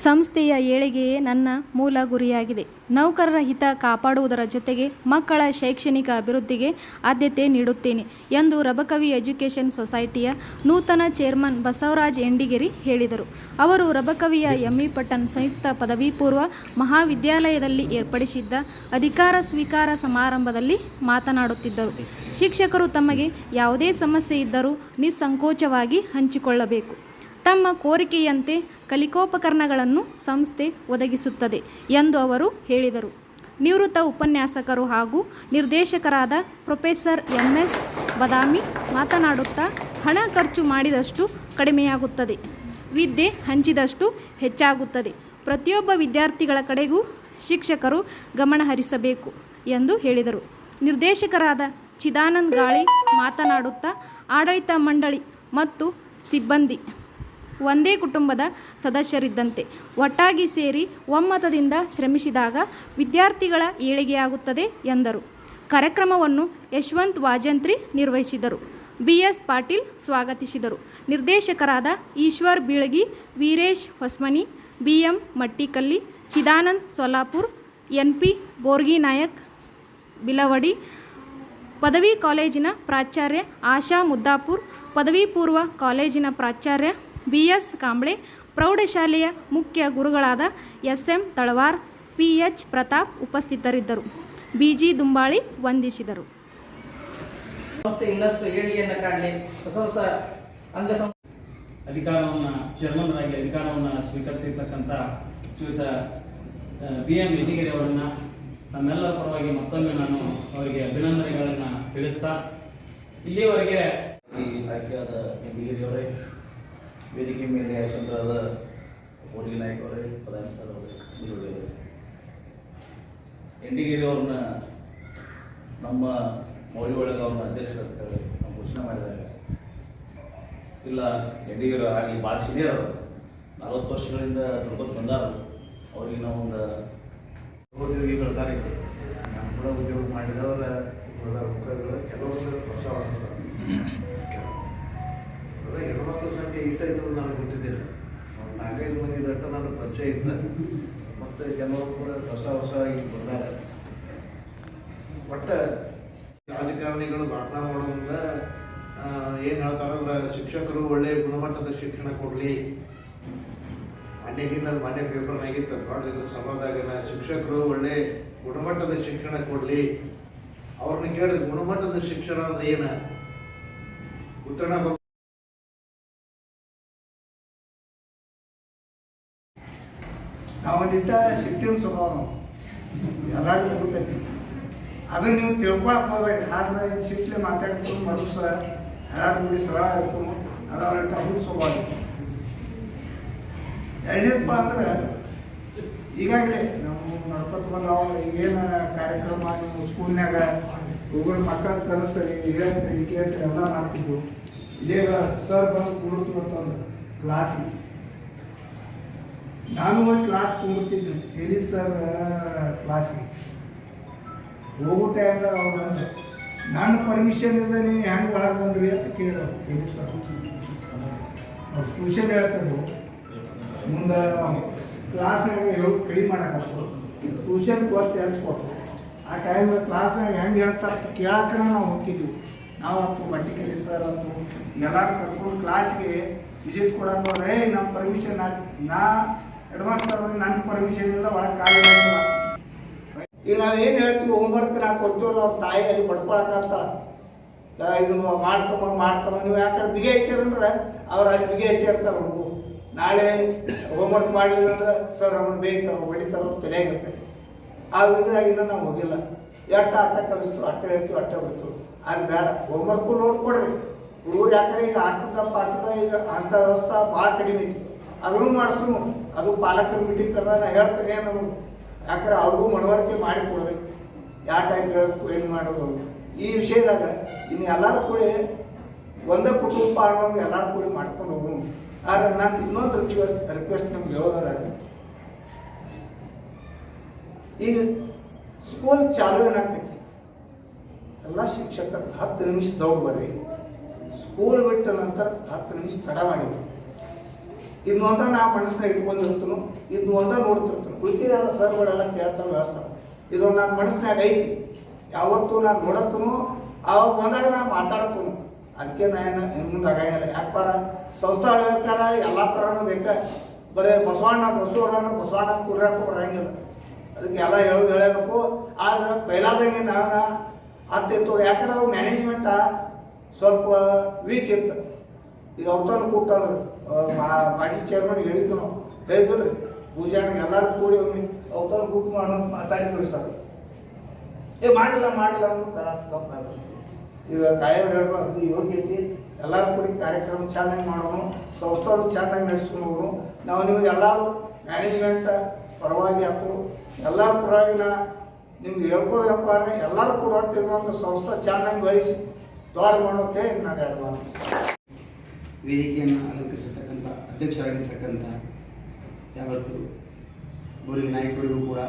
ಸಂಸ್ಥೆಯ ಏಳಿಗೆಯೇ ನನ್ನ ಮೂಲ ಗುರಿಯಾಗಿದೆ. ನೌಕರರ ಹಿತ ಕಾಪಾಡುವುದರ ಜೊತೆಗೆ ಮಕ್ಕಳ ಶೈಕ್ಷಣಿಕ ಅಭಿವೃದ್ಧಿಗೆ ಆದ್ಯತೆ ನೀಡುತ್ತೇನೆ ಎಂದು ರಬಕವಿ ಎಜುಕೇಷನ್ ಸೊಸೈಟಿಯ ನೂತನ ಚೇರ್ಮನ್ ಬಸವರಾಜ್ ಎಂಡಿಗೇರಿ ಹೇಳಿದರು. ಅವರು ರಬಕವಿಯ ಎಂ.ಇ. ಪಟ್ಟಣ ಸಂಯುಕ್ತ ಪದವಿ ಪೂರ್ವ ಮಹಾವಿದ್ಯಾಲಯದಲ್ಲಿ ಏರ್ಪಡಿಸಿದ್ದ ಅಧಿಕಾರ ಸ್ವೀಕಾರ ಸಮಾರಂಭದಲ್ಲಿ ಮಾತನಾಡುತ್ತಿದ್ದರು. ಶಿಕ್ಷಕರು ತಮಗೆ ಯಾವುದೇ ಸಮಸ್ಯೆ ಇದ್ದರೂ ನಿಸ್ಸಂಕೋಚವಾಗಿ ಹಂಚಿಕೊಳ್ಳಬೇಕು. ತಮ್ಮ ಕೋರಿಕೆಯಂತೆ ಕಲಿಕೋಪಕರಣಗಳನ್ನು ಸಂಸ್ಥೆ ಒದಗಿಸುತ್ತದೆ ಎಂದು ಅವರು ಹೇಳಿದರು. ನಿವೃತ್ತ ಉಪನ್ಯಾಸಕರು ಹಾಗೂ ನಿರ್ದೇಶಕರಾದ ಪ್ರೊಫೆಸರ್ ಎಂ.ಎಸ್. ಬದಾಮಿ ಮಾತನಾಡುತ್ತಾ, ಹಣ ಖರ್ಚು ಮಾಡಿದಷ್ಟು ಕಡಿಮೆಯಾಗುತ್ತದೆ, ವಿದ್ಯೆ ಹಂಚಿದಷ್ಟು ಹೆಚ್ಚಾಗುತ್ತದೆ. ಪ್ರತಿಯೊಬ್ಬ ವಿದ್ಯಾರ್ಥಿಗಳ ಕಡೆಗೂ ಶಿಕ್ಷಕರು ಗಮನಹರಿಸಬೇಕು ಎಂದು ಹೇಳಿದರು. ನಿರ್ದೇಶಕರಾದ ಚಿದಾನಂದ ಗಾಳಿ ಮಾತನಾಡುತ್ತಾ, ಆಡಳಿತ ಮಂಡಳಿ ಮತ್ತು ಸಿಬ್ಬಂದಿ ಒಂದೇ ಕುಟುಂಬದ ಸದಸ್ಯರಿದ್ದಂತೆ ಒಟ್ಟಾಗಿ ಸೇರಿ ಒಮ್ಮತದಿಂದ ಶ್ರಮಿಸಿದಾಗ ವಿದ್ಯಾರ್ಥಿಗಳ ಏಳಿಗೆಯಾಗುತ್ತದೆ ಎಂದರು. ಕಾರ್ಯಕ್ರಮವನ್ನು ಯಶವಂತ್ ವಾಜಂತ್ರಿ ನಿರ್ವಹಿಸಿದರು. ಬಿ.ಎಸ್. ಪಾಟೀಲ್ ಸ್ವಾಗತಿಸಿದರು. ನಿರ್ದೇಶಕರಾದ ಈಶ್ವರ್ ಬೀಳಗಿ, ವೀರೇಶ್ ಹೊಸ್ಮನಿ, ಬಿ.ಎಂ. ಮಟ್ಟಿಕಲ್ಲಿ, ಚಿದಾನಂದ್ ಸೊಲ್ಲಾಪುರ್, ಎನ್.ಪಿ. ಬೋರ್ಗಿನಾಯಕ್ ಬಿಲವಡಿ, ಪದವಿ ಕಾಲೇಜಿನ ಪ್ರಾಚಾರ್ಯ ಆಶಾ ಮುದ್ದಾಪುರ್, ಪದವಿ ಪೂರ್ವ ಕಾಲೇಜಿನ ಪ್ರಾಚಾರ್ಯ ಬಿ.ಎಸ್. ಕಾಂಬ್ಳೆ, ಪ್ರೌಢಶಾಲೆಯ ಮುಖ್ಯ ಗುರುಗಳಾದ ಎಸ್.ಎಂ. ತಳವಾರ್, ಪಿ.ಎಚ್. ಪ್ರತಾಪ್ ಉಪಸ್ಥಿತರಿದ್ದರು. ಬಿ.ಜಿ. ದುಂಬಾಳಿ ವಂದಿಸಿದರು. ಇನ್ನಷ್ಟು ಏಳಿಗೆಯನ್ನು ಕಾಣಲಿ. ಹೊಸ ಅಧಿಕಾರವನ್ನು ಚೇರ್ಮನ್ರಾಗಿ ಅಧಿಕಾರವನ್ನು ಸ್ವೀಕರಿಸಿರ್ತಕ್ಕಂಥ ಶ್ರೀಯುತ ಬಿ.ಎಂ. ಎಂಡಿಗೇರಿ ಅವರನ್ನು ನಮ್ಮೆಲ್ಲರ ಪರವಾಗಿ ಮತ್ತೊಮ್ಮೆ ನಾನು ಅವರಿಗೆ ಅಭಿನಂದನೆಗಳನ್ನು ತಿಳಿಸ್ತಾ, ಇಲ್ಲಿವರೆಗೆ ಈ ಆಯ್ಕೆಯಾದ ಎಂಡಿಗೇರಿ ಅವರೇ, ವೇದಿಕೆ ಮೇಲೆ ಆಸೀನರಾದ ಬೋರ್ಗಿ ನಾಯಕ್ ಅವರೇ, ಪ್ರಧಾನ ಸರ್ ಅವರೇ, ಅವರೇ, ಎಂಡಿಗೇರಿ ಅವ್ರನ್ನ ನಮ್ಮ ಮೌಳಿ ಒಳಗೆ ಅವ್ರನ್ನ ಅಧ್ಯಕ್ಷರಂತ ಹೇಳಿ ನಾವು ಘೋಷಣೆ ಮಾಡಿದಾಗ, ಇಲ್ಲ ಎಂಡಿಗೇರಿ ಆಗಲಿ ಭಾಳ ಸೀನಿಯರ್ ಅವರು, 40 ವರ್ಷಗಳಿಂದ ದುಡ್ಕೊಂಡು ಬಂದಾರ. ಅವ್ರಿಗೆ ನಾವು ಒಂದು ಉದ್ಯೋಗಿಗಳಿದ್ದಾರೆ, ನಾನು ಕೂಡ ಉದ್ಯೋಗ ಮಾಡಿದವರ ಮುಖಗಳು ಕೆಲವರು ಹೊಸ ಅನಿಸ್ತಾರೆ. ಹೆಣ್ಮಕ್ಳು ಸಂಖ್ಯೆ ಇಷ್ಟ ಇದ್ರು ನನಗೆ ಗೊತ್ತಿದ್ದಿಲ್ಲ. 4-5 ಮಂದಿ ದಟ್ಟ ನನ್ನ ಪರಿಚಯ ಇದ್ದ, ಮತ್ತು ಕೆಲವರು ಕೂಡ ಹೊಸ ಈಗ ಬಂದಾಗ ಒಟ್ಟು ರಾಜಕಾರಣಿಗಳು ಭಾಷಣ ಮಾಡೋದ್ರಿಂದ ಏನು ಹೇಳ್ತಾರಂದ್ರೆ, ಶಿಕ್ಷಕರು ಒಳ್ಳೆಯ ಗುಣಮಟ್ಟದ ಶಿಕ್ಷಣ ಕೊಡಲಿ. ಮೊನ್ನೆ ಪೇಪರ್ನಾಗಿತ್ತು ನೋಡಿದ್ರೆ ಸಮಾಜದಾಗೆಲ್ಲ, ಶಿಕ್ಷಕರು ಒಳ್ಳೆ ಗುಣಮಟ್ಟದ ಶಿಕ್ಷಣ ಕೊಡಲಿ. ಅವ್ರನ್ನ ಕೇಳಿ ಗುಣಮಟ್ಟದ ಶಿಕ್ಷಣ ಅಂದ್ರೆ ಏನು ಉತ್ತರ ನಾವೊಂದಿಟ್ಟ ಸಿಟ್ಟಿನ ಸ್ವಭಾವ ಎಲ್ಲರಿಗೂ ಗೊತ್ತೈತಿ. ಅದು ನೀವು ತಿಳ್ಕೊಳಕ್ಕೆ ಹೋಗ್ಬೇಡಿ. ಆದ್ರೆ ಇದು ಸಿಟ್ಲೆ ಮಾತಾಡ್ಕೊಂಡು ಮರುಸ ಎಲ್ಲರೂ ಕೂಡಿ ಸರಳ ಇರ್ಕೊಂಡು ಅದು ಅವ್ರಿಟ್ಟ ಹುಟ್ಟು ಸ್ವಭಾವ. ಎರಡನೇದಪ್ಪ ಅಂದ್ರೆ, ಈಗಾಗಲೇ ನಾವು ನಡ್ಕೊತ ಬಂದಾವ ಈಗೇನು ಕಾರ್ಯಕ್ರಮ ನೀವು ಸ್ಕೂಲ್ನಾಗ ಹುಡುಗರು ಮಕ್ಕಳ ಕಲಿಸ್ತಾರೆ, ಹೇಳ್ತೀರಿ ಕೇಳ್ತೀರಿ ಎಲ್ಲ ಮಾಡ್ತಿದ್ವು. ಇದೇಗ ಸರ್ ಬಂದು ಕೂಡ್ತೀವಿ ಅಂತಂದು ಕ್ಲಾಸಿಗೆ ನಾನು ಒಂದು ಕ್ಲಾಸ್ ಕೂಡ್ತಿದ್ದೆ, ತೆಲಿ ಸರ್ ಕ್ಲಾಸಿಗೆ ಹೋಗೋ ಟೈಮ್ದಾಗ ಅವ್ರು ನನ್ನ ಪರ್ಮಿಷನ್ ಇದೆ, ನೀವು ಹೆಂಗೆ ಒಳಗೆ ಬಂದ್ರಿ ಅಂತ ಕೇಳೋರು ತೆಲಿ ಸರ್. ಅವ್ರು ಟ್ಯೂಷನ್ ಹೇಳ್ತಿದ್ರು, ಮುಂದೆ ಕ್ಲಾಸ್ನಾಗ ಕಡಿಮೆ ಮಾಡೋಕ್ಕಾಗ್ತದೆ, ಟ್ಯೂಷನ್ ಕೊಟ್ಟು ಹಚ್ಕೊಟ್ಟು ಆ ಟೈಮ್ನಾಗ ಕ್ಲಾಸ್ನಾಗ ಹೆಂಗೆ ಹೇಳ್ತಾರೆ ಅಂತ ಕೇಳಕ್ಕೆ ನಾವು ಹೋಗಿದ್ವಿ. ನಾವು ಅಂತೂ ಮಟ್ಟಿಕಲಿ ಸರ್ ಅಂತೂ ಎಲ್ಲರೂ ಕರ್ಕೊಂಡು ಕ್ಲಾಸ್ಗೆ ವಿಸಿಟ್ ಕೊಡಕ್ಕೆ ಹೋದ್ರೆ, ನಮ್ಮ ಪರ್ಮಿಷನ್ ನಾ ಅಡ್ವಾನ್ಸ್ ತರೋದು ನನ್ನ ಪರ್ಮಿಷನ್ ಇಲ್ಲ, ಒಳಗೆ ಕಾಲ ಈಗ ನಾವು ಏನು ಹೇಳ್ತೀವಿ, ಹೋಮ್ವರ್ಕ್ ನಾವು ಕೊಟ್ಟಿವ್ರು, ಅವ್ರ ತಾಯಿ ಅಲ್ಲಿ ಬಡ್ಕೊಳಕ್ಕಾಗ್ತಾಳ, ಇದನ್ನು ಮಾಡ್ತಮ್ಮ ನೀವು ಯಾಕಂದ್ರೆ ಬಿಗೆ ಹೆಚ್ಚಾರಂದ್ರೆ ಅವ್ರು ಅಲ್ಲಿ ಬಿಗೆ ಹೆಚ್ಚಿರ್ತಾರೆ. ಹುಡುಗರು ನಾಳೆ ಹೋಮ್ವರ್ಕ್ ಮಾಡಲಿಲ್ಲ ಅಂದ್ರೆ ಸರ್ ಅವನು ಬೇಯ್ತಾರೋ ಬಡಿತಾರೋ ತಲೆಯಾಗಿರ್ತಾರೆ. ಆ ವಿಧಾಗಿನ ನಾವು ಹೋಗಿಲ್ಲ. ಎಷ್ಟು ಆಟ ಕಲಿಸ್ತು ಅಟ್ಟ ಹೇಳ್ತೀವಿ, ಅಟ್ಟ ಬಿಡ್ತೀವಿ. ಅದು ಬೇಡ, ಹೋಮ್ವರ್ಕು ಲೋಡ್ ಕೊಡ್ರಿ ಹುಡುಗರು. ಯಾಕಂದ್ರೆ ಈಗ ಪಾಠದ ಈಗ ಅಂಥ ವ್ಯವಸ್ಥೆ ಭಾಳ ಕಡಿಮೆ, ಅದನ್ನು ಮಾಡಿಸ್ತು. ಅದು ಪಾಲಕರ ಮೀಟಿಂಗ್ ಕರೆದ ನಾ ಹೇಳ್ತೇನೆ ನಮಗೆ, ಯಾಕಂದ್ರೆ ಅವ್ರಿಗೂ ಮನವರಿಕೆ ಮಾಡಿ ಕೊಡ್ಬೇಕು, ಯಾವ ಟೈಮ್ ಹೇಳಬೇಕು ಏನು ಮಾಡೋದು. ಈ ವಿಷಯದಾಗ ಇನ್ನು ಎಲ್ಲರೂ ಕೂಡ ಒಂದೇ ಕುಟುಂಬ ಅನ್ನೋದು ಎಲ್ಲರೂ ಕೂಡ ಮಾಡ್ಕೊಂಡು ಹೋಗೋಣ. ಆದರೆ ನಾನು ಇನ್ನೊಂದು ರಿಕ್ವೆಸ್ಟ್ ನಮ್ಗೆ ಹೇಳೋದಾರ, ಈಗ ಸ್ಕೂಲ್ ಚಾಲು ಏನಾಗ್ತೈತಿ, ಎಲ್ಲ ಶಿಕ್ಷಕರು 10 ನಿಮಿಷ ದೌಡ್ ಬರ್ರಿ, ಸ್ಕೂಲ್ ಬಿಟ್ಟ ನಂತರ 10 ನಿಮಿಷ ತಡ ಮಾಡಿದ್ರು. ಇದು ಒಂದ ನಾ ಮನಸ್ಸಿನಾಗ ಇಟ್ಕೊಂಡಿರ್ತನು, ಇದು ಒಂದ ನೋಡ್ತಿರ್ತನು. ಉಳಿತಿದೆಲ್ಲ ಸರ್ಗಳೆಲ್ಲ ಕೇಳ್ತಾರೆ ಹೇಳ್ತಾರೆ. ಇದು ನನ್ನ ಮನಸ್ಸಿನಾಗ ಐತಿ. ಯಾವತ್ತೂ ನಾನು ನೋಡತ್ತನು, ಆವಾಗ ಬಂದಾಗ ನಾನು ಮಾತಾಡತ್ತನು. ಅದಕ್ಕೆ ನಾನು ಮುಂದೆ ಆಗಂಗಿಲ್ಲ. ಯಾಕಪ್ಪಾರ ಸಂಸ್ಥೆ ಹೇಳ್ಬೇಕಾರ ಎಲ್ಲ ಥರನೂ ಬೇಕಾ, ಬರೀ ಬಸವಣ್ಣ ಕುರ್ಯಾಕ ಬರಂಗಿಲ್ಲ. ಅದಕ್ಕೆ ಎಲ್ಲ ಹೇಳಬೇಕು. ಆದ್ರೆ ಪೈಲಾದಂಗೆ ನಾನು ಆಗ್ತಿತ್ತು. ಯಾಕಂದ್ರೆ ಅವ್ರು ಮ್ಯಾನೇಜ್ಮೆಂಟ ಸ್ವಲ್ಪ ವೀಕ್ ಇತ್ತು. ಈಗ ಅವತಾನ ಕೂಟಂದ್ರೆ ಮಾಜಿ ಚೇರ್ಮನ್ ಹೇಳಿದ್ದು ನಾವು ಹೇಳಿದ್ರು ರೀ, ಪೂಜಾನಿಗೆ ಎಲ್ಲರೂ ಕೂಡಿ ಒಮ್ಮೆ ಅವತಾನ ಕೂಟ ಮಾಡೋದು ಮಾತಾಡಿದ್ರು ಸರ್. ಮಾಡಿಲ್ಲ ಅಂತ ತಪ್ಪ ಆಗುತ್ತೆ. ಈಗ ಕಾಯವ್ರು ಹೇಳಿದ್ರು ಅದು ಯೋಗ್ಯತೆ, ಎಲ್ಲರೂ ಕೂಡಿ ಕಾರ್ಯಕ್ರಮ ಚೆನ್ನಾಗಿ ಮಾಡೋನು, ಸಂಸ್ಥೆಗಳು ಚೆನ್ನಾಗಿ ನಡೆಸ್ಕೊಂಡು ನಾವು ನಿಮ್ಗೆ ಎಲ್ಲರೂ ಮ್ಯಾನೇಜ್ಮೆಂಟ್ ಪರವಾಗಿ ಹಾಕು, ಎಲ್ಲರ ಪರವಾಗಿ ನಿಮ್ಗೆ ಹೇಳ್ಕೋದಪ್ಪ ಅಂದರೆ ಎಲ್ಲರೂ ಕೂಡ ಒಂದು ಸಂಸ್ಥೆ ಚೆನ್ನಾಗಿ ಬೆಳೆಸಿ ದೊಡ್ಡ ಮಾಡೋಕ್ಕೆ ನಾನು ಹೇಳ್ಬಾರ್ದು. ವೇದಿಕೆಯನ್ನು ಅಲಂಕರಿಸಿರ್ತಕ್ಕಂಥ ಅಧ್ಯಕ್ಷರಾಗಿರ್ತಕ್ಕಂಥ ಯಾವತ್ತು ಊರಿನ ನಾಯಕರಿಗೂ ಕೂಡ